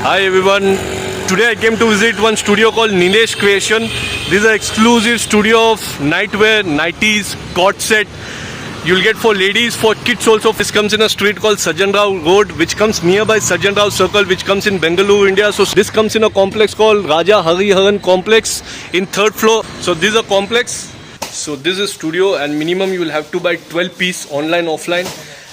Hi everyone. Today I came to visit one studio called Nilesh Creation. This is an exclusive studio of nightwear, nighties, court set. You'll get for ladies, for kids also. This comes in a street called Sajan Rao Road, which comes nearby Sajan Rao Circle, which comes in Bengaluru, India. So this comes in a complex called Raja Hariharan Complex in 3rd floor. So this is a complex. So this is studio, and minimum you will have to buy 12 piece online, offline,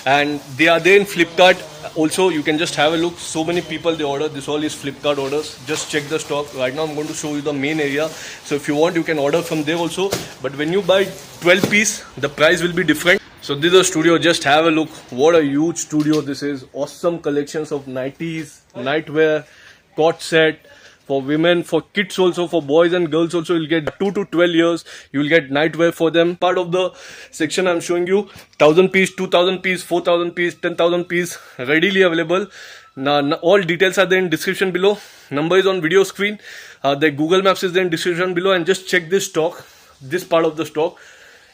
and they are there in Flipkart. Also, you can just have a look. So many people they order. This all is Flipkart orders. Just check the stock. Right now I'm going to show you the main area. So if you want, you can order from there also. But when you buy 12 piece, the price will be different. So this is a studio. Just have a look. What a huge studio this is. Awesome collections of nighties, nightwear, court set. For women, for kids also, for boys and girls also, you'll get 2 to 12 years. You will get nightwear for them. Part of the section I'm showing you, 1000 piece, 2000 piece, 4000 piece, 10,000 piece, readily available. Now, all details are there in description below. Number is on video screen. The Google Maps is there in description below. And just check this stock, this part of the stock.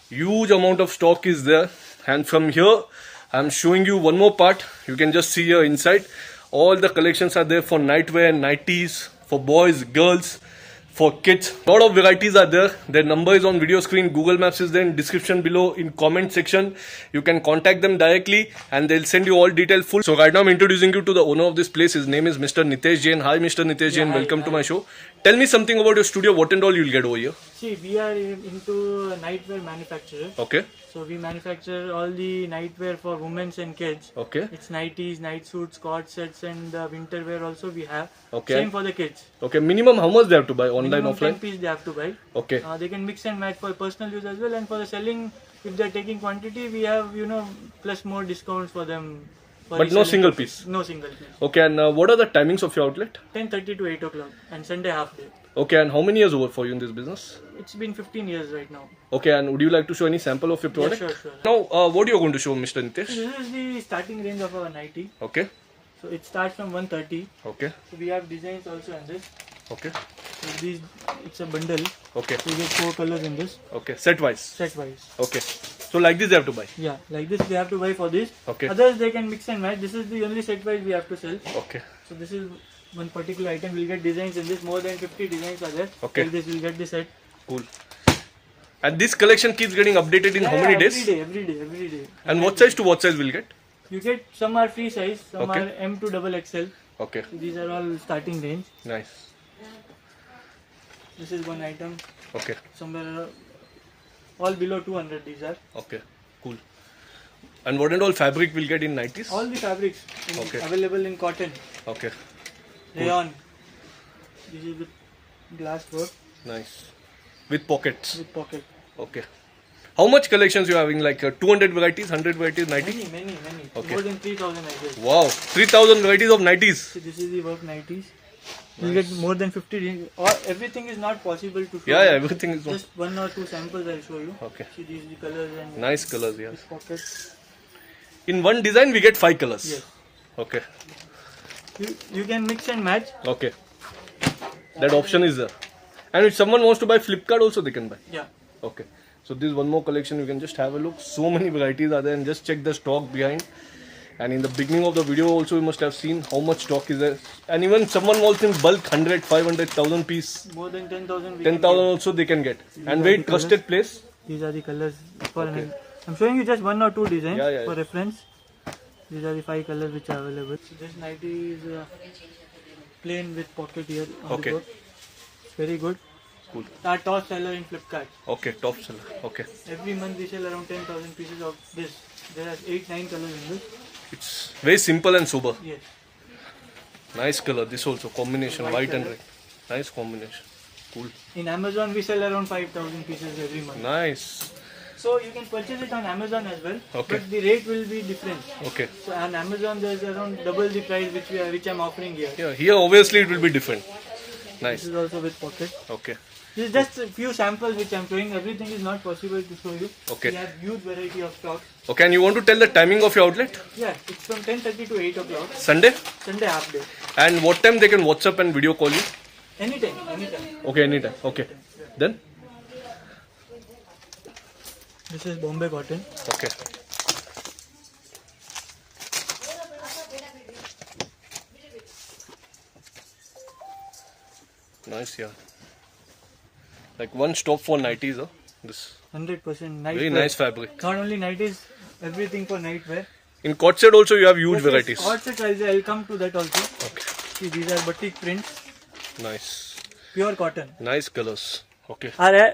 Huge amount of stock is there. And from here, I'm showing you one more part. You can just see here inside. All the collections are there for nightwear, nighties, for boys, girls, for kids. Lot of varieties are there. Their number is on video screen. Google Maps is there in description below. In comment section, you can contact them directly and they'll send you all detail full. So right now I'm introducing you to the owner of this place. His name is Mr. Nitesh Jain. Hi Mr. Nitesh Jain, welcome to my show. Tell me something about your studio. What and all you'll get over here? See, we are into nightwear manufacturer. Okay. So we manufacture all the nightwear for women and kids. Okay. It's nighties, night suits, court sets, and winter wear also we have. Okay. Same for the kids. Okay. Minimum how much they have to buy online, Minimum offline? 10 piece they have to buy. Okay. They can mix and match for personal use as well, and for the selling, if they are taking quantity, we have plus more discounts for them. But no single piece. No single piece. Okay. And what are the timings of your outlet? 10:30 to 8 o'clock, and Sunday half day. Okay. And how many years over for you in this business? It's been 15 years right now. Okay. And would you like to show any sample of your product? Yeah, sure. Now, what are you going to show, Mr. Nitesh? This is the starting range of our nightie. Okay. So it starts from 130. Okay. So we have designs also in this. Okay. So these, it's a bundle. Okay. So you get 4 colors in this. Okay. Set wise. Set wise. Okay. So like this they have to buy. Yeah, like this they have to buy for this. Okay. Others they can mix and match. This is the only set wise we have to sell. Okay. So this is one particular item. We'll get designs in this. More than 50 designs are there. Okay. Like this we'll get the set. Cool. And this collection keeps getting updated in how many days? Every day. And what size to what size we'll get? You get some are free size, some Okay. are M to double XL. Okay. So these are all starting range. Nice. This is one item. Okay. Somewhere all below 200 these are. Okay. Cool. And what and all fabric we'll get in 90s? All the fabrics Okay. available in cotton, Okay. rayon. This is with glass work Nice. With pockets. with pocket. Okay. How much collections you having? Like 200 varieties, 100 varieties, 90? Many. Okay. More than 3,000 I guess. Wow. 3,000 varieties of 90s. So this is the work 90s. You get more than 50. Everything is not possible to show. Yeah, you. everything is. Just 1 or 2 samples I'll show you. Okay. See these the colors and Nice colors, yes. this pocket. In one design we get 5 colors. Yes. Okay. You can mix and match. Okay. That option is there. And if someone wants to buy Flipkart also they can buy. Yeah. Okay. So this is one more collection. You can just have a look. So many varieties are there and just check the stock behind. And in the beginning of the video also you must have seen how much stock is there. And even someone wants in bulk 100, 500, 1000 piece. More than 10,000. 10,000 also they can get. And very trusted place. These are the colors for Okay. I'm showing you just 1 or 2 designs Yeah. for reference. These are the 5 colors which are available. So this nightie is plain with pocket here on Okay. the book. Very good. Cool. Our top seller in Flipkart. Okay, top seller. Okay. Every month we sell around 10,000 pieces of this. There are 8-9 colors in this. It's very simple and sober. Yes. Nice color. This also combination white and color. red. Nice combination. Cool. In Amazon we sell around 5,000 pieces every month. Nice. So you can purchase it on Amazon as well. Okay. But the rate will be different. Okay. So on Amazon there's around double the price which I'm offering here. Yeah, here obviously it will be different. This Nice. is also with pocket. Okay. This is just a few samples which I'm showing. Everything is not possible to show you. Okay. We have huge variety of stocks. Okay, and you want to tell the timing of your outlet? Yeah, it's from 10:30 to 8 o'clock. Sunday? Sunday half day. And what time they can WhatsApp and video call you? Anytime. Okay, anytime. Okay. Then? This is Bombay cotton. Okay. Nice, yeah. Like one stop for nighties, huh? This 100% night very wear. nice fabric. Not only nighties, everything for night wear. In cord set also you have huge varieties. Cord set, I'll come to that also. Okay. See, these are batik prints, Nice. pure cotton. Nice colors. Okay.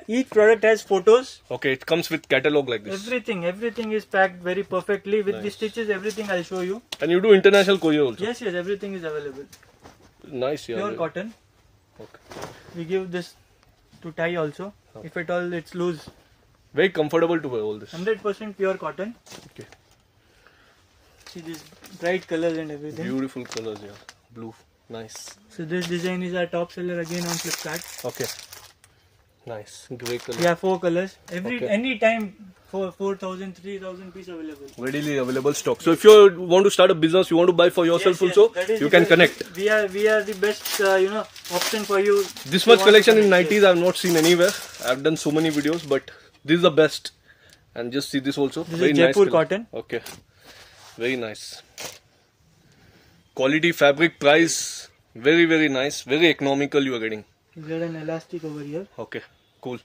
Each product has photos. Okay, it comes with catalog like this. Everything is packed very perfectly with the Nice. stitches. Everything I'll show you. And you do international courier also. Yes, everything is available. Nice, yeah. Pure cotton. Okay. We give this to tie also. Okay. If at all it's loose. Very comfortable to wear all this. 100% pure cotton. Okay. See these bright colors and everything. Beautiful colors, yeah. Blue. Nice. So this design is our top seller again on Flipkart. Okay. Nice. Grey color. We have 4 colors. Okay. Any time for 4,000, 3,000 piece available. Readily available stock. So if you want to start a business, you want to buy for yourself also, that is you the can best. connect. We are the best option for you. This You much want to collection in connect, 90s I have not seen anywhere. I have done so many videos, but this is the best. And just see this also. This very is nice Jaipur color. cotton. Okay. Very nice. Quality, fabric, price, very, very nice. Very economical you are getting. You get an elastic over here. Okay, cool.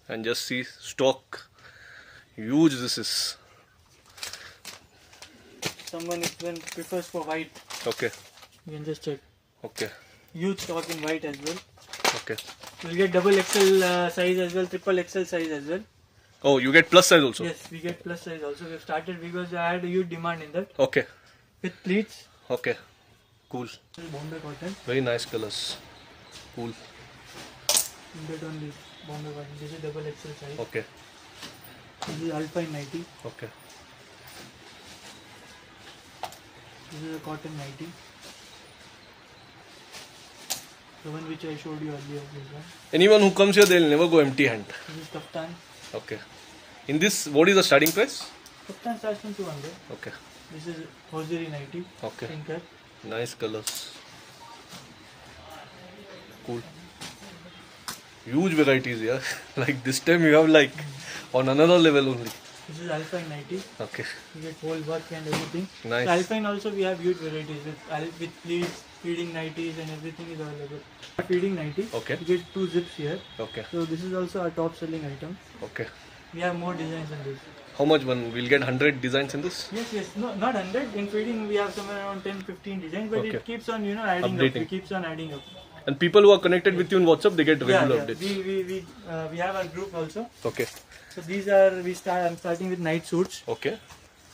And just see stock. Huge this is. Someone even prefers for white. Okay, You can just check. okay, Huge stock in white as well. okay. You'll get double XL size as well, triple XL size as well. Oh, you get plus size also? Yes, we get plus size also. We've started because I had a huge demand in that. Okay, With pleats. okay. Cool. This is Bombay cotton. Very nice colors. Cool. You get only Bombay cotton. This is double XL size. Okay, This is Alpine 90. okay. This is a cotton 90. The one which I showed you earlier. This one. Anyone who comes here, they'll never go empty hand. This is kaftan. Okay. In this, what is the starting price? Kaftan starts from 200. Okay, This is hosiery 90. okay. Tinker. Nice colors. Cool. Huge varieties here. Like this time you have like on another level only. This is Alpine 90. Okay. You get whole work and everything. Nice. So Alpine also we have huge varieties with pleats, feeding 90s and everything is available. Feeding 90. Okay. You get 2 zips here. Okay. So this is also our top selling item. Okay. We have more designs than this. How much one? We'll get 100 designs in this? Yes. No, not 100. In feeding we have somewhere around 10-15 designs, but Okay. it keeps on adding up. Updating. It keeps on adding up. And people who are connected with you in WhatsApp, they get regular Yeah. updates. We have our group also. Okay. So these are I'm starting with night suits. Okay.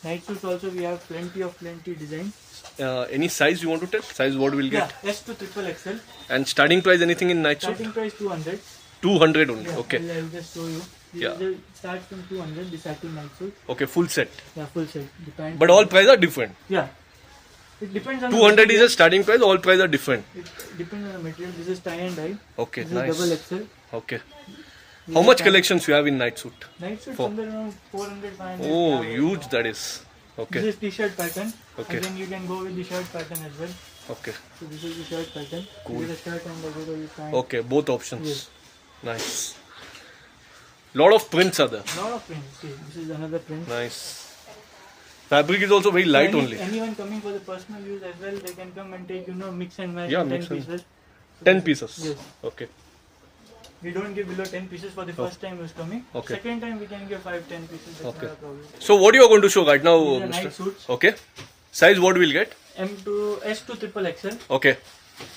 Night suits also we have plenty designs. Any size you want to tell? Size what we'll get? Yeah, S to triple XL. And starting price anything in night suit? Starting price 200. 200 only. Yeah, Okay. I'll just show you. Yeah. It starts from 200. The satin night suit. Okay, full set. Yeah, full set. Depends. But all prices are different. Yeah. It depends on 200 the is a starting price, all prices are different. It depends on the material. This is tie and dye. Okay, This nice. is double XL. Okay. This How is much tie- collections you have in night suit? Night suit For- somewhere around 400-500. Oh, huge that is. This Okay, is t-shirt pattern. Okay. Again, you can go with the shirt pattern as well. okay, So this is the shirt pattern. Cool. You get a shirt and a bit of the pant. okay, both options. Yes. Nice. Lot of prints are there. Lot of prints. See, this is another print. Nice. Fabric is also very light only. Anyone coming for the personal use as well, they can come and take, mix and match Yeah, 10 mix and- pieces. 10 pieces. Yes. Okay. We don't give below 10 pieces for the first time who's coming. Okay. Second time we can give 5-10 pieces. That's Okay. not a problem. So what you are going to show right now, These are night Mr. suits. Okay. Size what we'll get? S to triple XL. Okay.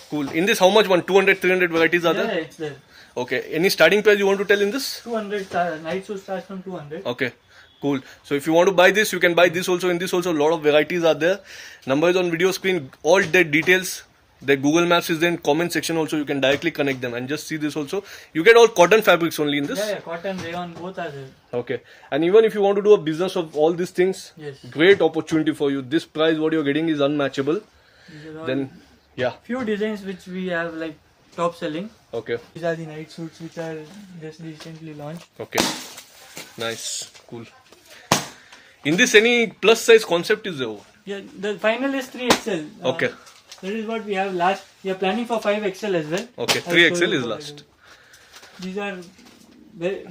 Cool. In this, how much one? 200, 300 varieties are Yeah, there? it's there. Okay. Any starting price you want to tell in this? 200 night suit starts from 200. Okay, cool. So if you want to buy this, you can buy this also. In this also, a lot of varieties are there. Number is on video screen. All their details. Their Google Maps is there in comment section also. You can directly connect them and just see this also. You get all cotton fabrics only in this. Yeah, cotton, rayon, both are there. Okay. And even if you want to do a business of all these things, Yes. great opportunity for you. This price what you're getting is unmatchable. These are all Then, yeah. few designs which we have like top selling. Okay. These are the night suits which are just recently launched. Okay. Nice. Cool. In this, any plus size concept is there? Yeah, the final is 3XL. Okay. That is what we have last. We are planning for 5XL as well. Okay. I'll 3XL show you is what last. it is. These are,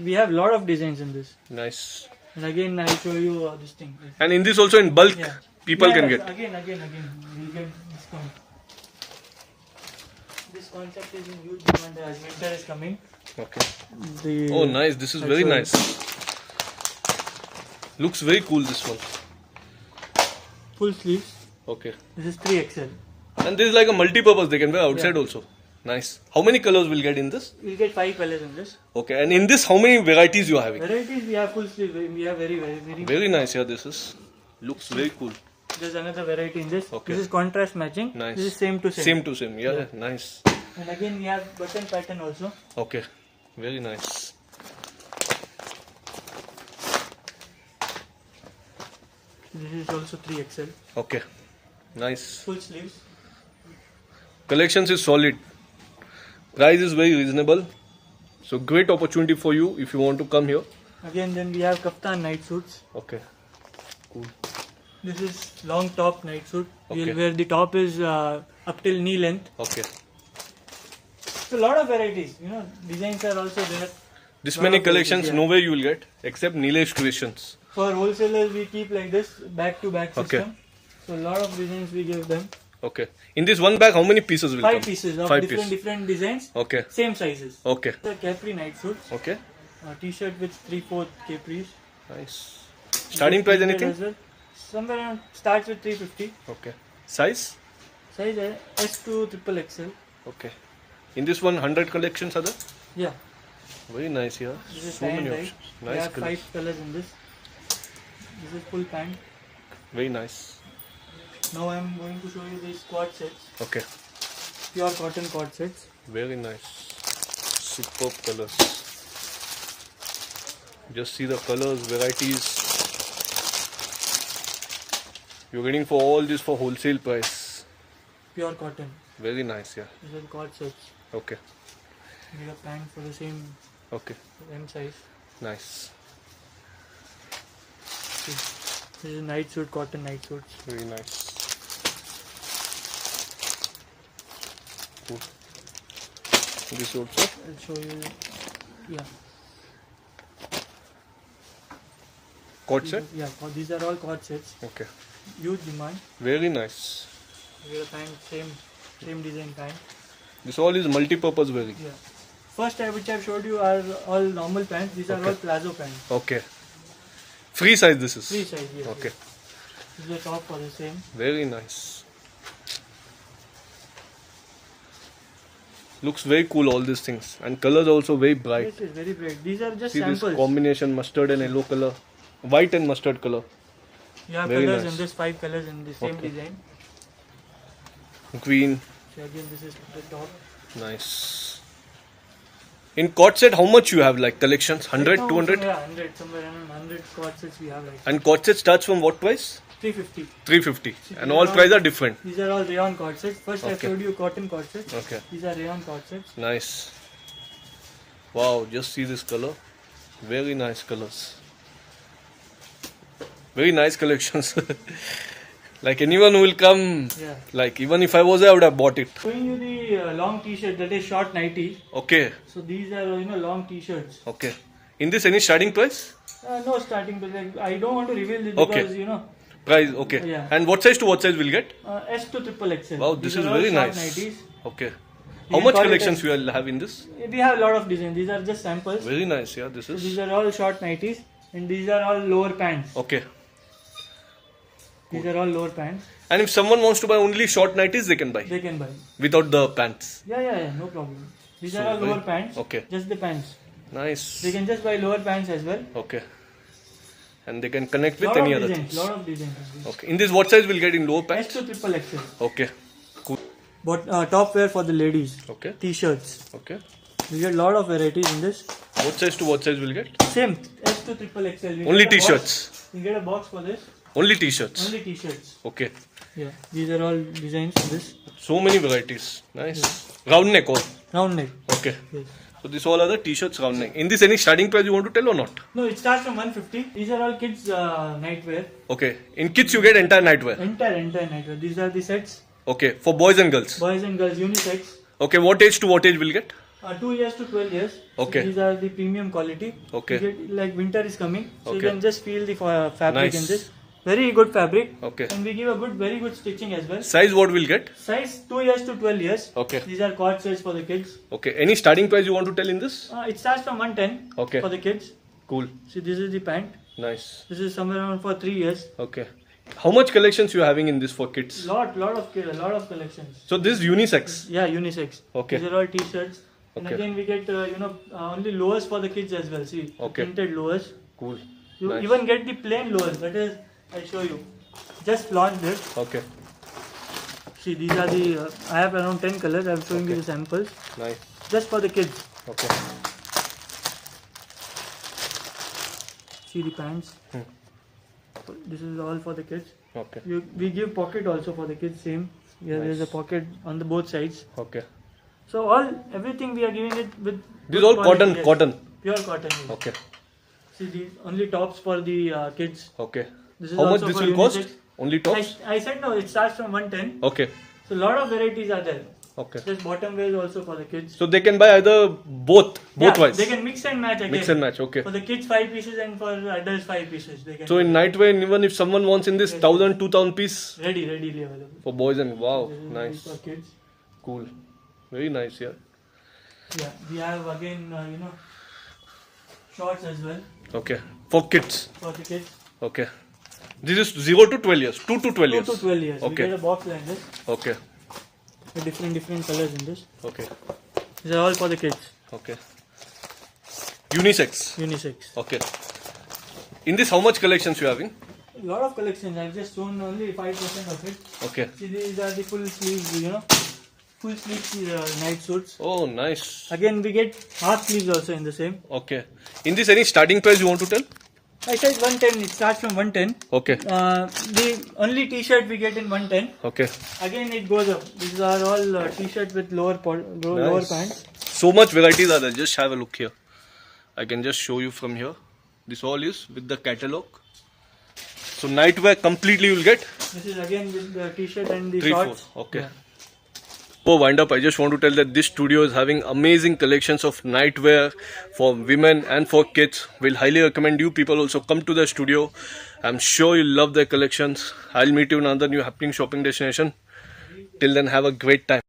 we have lot of designs in this. Nice. And again, I'll show you this thing. And in this also in bulk, Yeah. people Yeah, can yes, get. Again, we'll get discount. concept is in huge demand as winter is coming. Okay. The Oh, nice. This is very nice. Looks very cool, this one. Full sleeves. Okay. This is 3XL. And this is like a multi-purpose. They can wear outside also. Nice. How many colors will get in this? We'll get 5 colors in this. Okay. And in this, how many varieties you are having? Varieties, we have full sleeve. We have very. Very nice. Yeah, this is. Looks very cool. There's another variety in this. Okay. This is contrast matching. Nice. This is same to same. Same to same. Yeah, nice. And again, we have button pattern also. Okay. Very nice. This is also 3XL. Okay. Nice. Full sleeves. Collections is solid. Price is very reasonable. So great opportunity for you if you want to come here. Again, then we have kaftan night suits. Okay. Cool. This is long top night suit. Okay. Where the top is up till knee length. Okay. So a lot of varieties. Designs are also there. This Lot many of collections varieties, yeah. nowhere you will get except Nilesh Creations. For wholesalers, we keep like this back to back Okay. system. So a lot of designs we give them. Okay. In this one bag, how many pieces will 5 come? pieces of 5 different designs. Okay. Same sizes. Okay. The Capri night suits. Okay. T-shirt with 3/4 capris. Nice. Starting price anything? As well. Somewhere around starts with 350. Okay. Size? Size S to XXL. Okay. In this one, 100 collections are there? Yeah. Very nice here. This is So tie many and dye. options. We Nice have colors. 5 colors in this. This is full pant. Very nice. Now I am going to show you these quad sets. Okay. Pure cotton quad sets. Very nice. Superb colors. Just see the colors, varieties. You're getting for all this for wholesale price. Pure cotton. Very nice, yeah. These are quad sets. Okay. We have pant for the same Okay. M size. Nice. This is night suit, cotton night suits. Very nice. Cool. This also. I'll show you. Yeah. Cord set? Yeah, these are all quad sets. Okay. Huge demand. Very nice. We have pant, same design pant. This all is multi-purpose wearing. Yeah. First which I've showed you are all normal pants. These are Okay. all plazo pants. Okay. Free size this is. Free size, yes. Okay. This is the top for the same. Very nice. Looks very cool, all these things. And colors also very bright. Yes, yes, very bright. These are just See samples. this combination, mustard and yellow color. White and mustard color. You have very colors nice. in this, 5 colors in the same Okay. design. Green. So again, this is the top. Nice. In cord set, how much you have, like collections? 100, Right now, 200? Yeah, 100. Somewhere around 100 quad sets we have right now. And cord set starts from what price? 350. 350. And these all are prices are different. These are all rayon cord sets. First I Okay. showed you cotton cord sets. Okay. These are rayon cord sets. Nice. Wow, just see this color. Very nice colors. Very nice collections. Like anyone who will come, Yeah. like even if I was there, I would have bought it. Showing you the long t-shirt, that is short nighty. Okay, So these are long t-shirts. okay. In this, any starting price? No starting, but like, I don't want to reveal this Okay. because Price, okay. Yeah. And what size to what size will get? S to XXL. Wow, this These is are all very short nice. nighties. Okay. You How can much call it collections as- we will have in this? We have a lot of designs. These are just samples. Very nice, yeah. This These is are all short nighties, and these are all lower pants. okay. These are all lower pants. And if someone wants to buy only short nighties, they can buy They can buy. without the pants. Yeah, no problem. These So are all very- lower pants. okay. Just the pants. Nice. They can just buy lower pants as well. Okay. And they can connect with Lot any of other designs. things. Lot of designs. Okay. In this, what size will get in lower S pants? to XXL. Okay. Cool. But top wear for the ladies. Okay. T-shirts. Okay. We get lot of varieties in this. What size to what size will get? Same. S to XXL. We Only get a box- t-shirts. We get a box for this. Only t-shirts. Only t-shirts. Okay. Yeah. These are all designs in this. So many varieties. Nice. Round neck all. Round neck. Okay. Yes. So this all are the t-shirts round neck. In this, any starting price you want to tell or not? No, it starts from 150. These are all kids nightwear. Okay. In kids you get entire nightwear. Entire nightwear. These are the sets. Okay. For boys and girls. Boys and girls unisex. Okay. What age to what age will get? 2 years to 12 years. Okay. So these are the premium quality. Okay. You get, like winter is coming, so you Okay. can just feel the fabric Nice. in this. Very good fabric. Okay. And we give a very good stitching as well. Size what we'll get? Size 2 years to 12 years. Okay. These are cord sets for the kids. Okay. Any starting price you want to tell in this? It starts from 110 Okay. for the kids. Cool. See, this is the pant. Nice. This is somewhere around for 3 years. Okay. How much collections you having in this for kids? Lot of collections. So this is unisex. Yeah, unisex. Okay. These are all t-shirts. And Okay. again we get only lowers for the kids as well. See, Okay. printed lowers. Cool. You Nice. even get the plain lowers. That is, I'll show you. Just launched it. Okay. See, these are the. I have around 10 colors. I'm showing you Okay. the samples. Nice. Just for the kids. Okay. See the pants. This is all for the kids. Okay. We give pocket also for the kids. Same. Yeah, there's a Nice. pocket on the both sides. Okay. So everything we are giving it with. This is good all quality, cotton. yes. Cotton. Pure cotton. Yes. Okay. See, these only tops for the kids. Okay. This is How much also this for will cost? unisex. Only tops? I said no. It starts from 110. Okay. So a lot of varieties are there. Okay. There's bottom wears also for the kids. So they can buy either both Yeah, wise. they can mix and match again. Mix and match. Okay. For the kids 5 pieces and for adults 5 pieces. They can So in nightwear, even if someone wants in this Yes. 1,000, 2,000 piece readily available. for boys and wow, This is nice, for kids. cool, very nice. Yeah. Yeah, we have again shorts as well Okay. For kids. for the kids. Okay. This is 0 to 12 years. 2 to 12 2 years. to 12 years. Okay. We get a box like this. Okay. With different colors in this. Okay. These are all for the kids. Okay. Unisex. Unisex. Okay. In this, how much collections you having? A lot of collections. I've just shown only 5% of it. Okay. See, these are the full sleeves, full sleeves night suits. Oh, nice. Again, we get half sleeves also in the same. Okay. In this, any starting price you want to tell? I said 110. It starts from 110. Okay. The only t-shirt we get in 110. Okay. Again, it goes up. These are all t-shirt with lower pants. So much varieties are there. Just have a look here. I can just show you from here. This all is with the catalog. So nightwear completely you'll get This is again with the t-shirt and the 3, shorts. 4. Okay. Yeah. For wind up, I just want to tell that this studio is having amazing collections of nightwear for women and for kids. We'll highly recommend you people also come to the studio. I'm sure you'll love their collections. I'll meet you in another new happening shopping destination. Till then, have a great time.